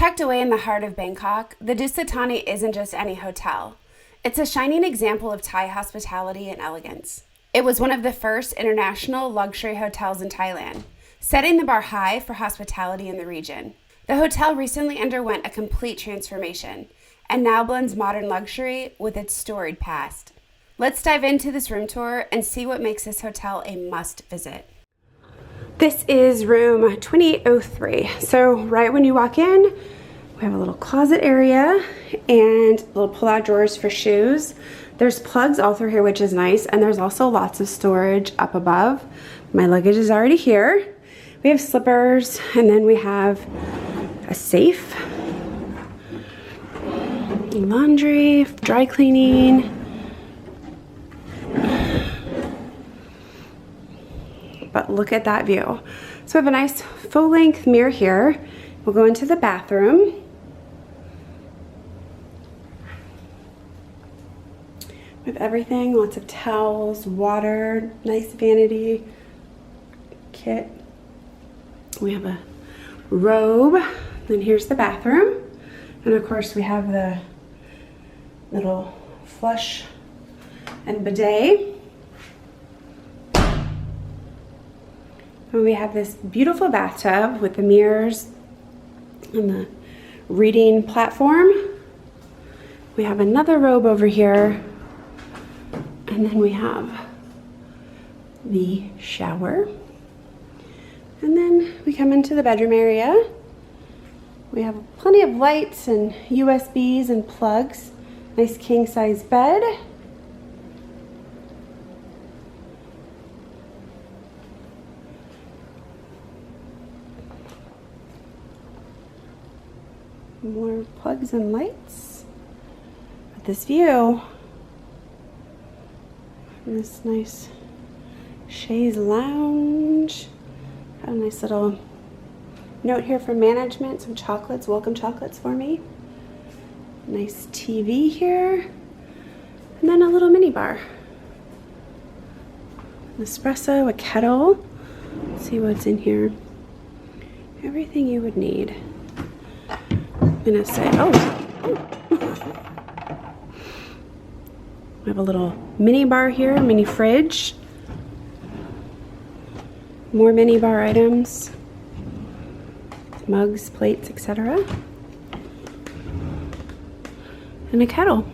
Tucked away in the heart of Bangkok, the Dusit Thani isn't just any hotel. It's a shining example of Thai hospitality and elegance. It was one of the first international luxury hotels in Thailand, setting the bar high for hospitality in the region. The hotel recently underwent a complete transformation and now blends modern luxury with its storied past. Let's dive into this room tour and see what makes this hotel a must visit. This is room 2803. So right when you walk in, we have a little closet area and little pull-out drawers for shoes. There's plugs all through here, which is nice, and there's also lots of storage up above. My luggage is already here. We have slippers, and then we have a safe, laundry, dry cleaning. But look at that view. So we have a nice full-length mirror here. We'll go into the bathroom. We have everything, lots of towels, water, nice vanity kit. We have a robe. Then here's the bathroom. And of course we have the little flush and bidet. And we have this beautiful bathtub with the mirrors and the reading platform. We have another robe over here. And then we have the shower. And then we come into the bedroom area. We have plenty of lights and USBs and plugs. Nice king size bed. More plugs and lights. But this view, and this nice chaise lounge. Got a nice little note here from management, some chocolates, welcome chocolates for me. Nice TV here. And then a little mini bar. An espresso, a kettle. Let's see what's in here. Everything you would need. I'm gonna say, we have a little mini bar here, mini fridge. More mini bar items. Mugs, plates, etc. And a kettle.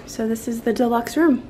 So this is the deluxe room.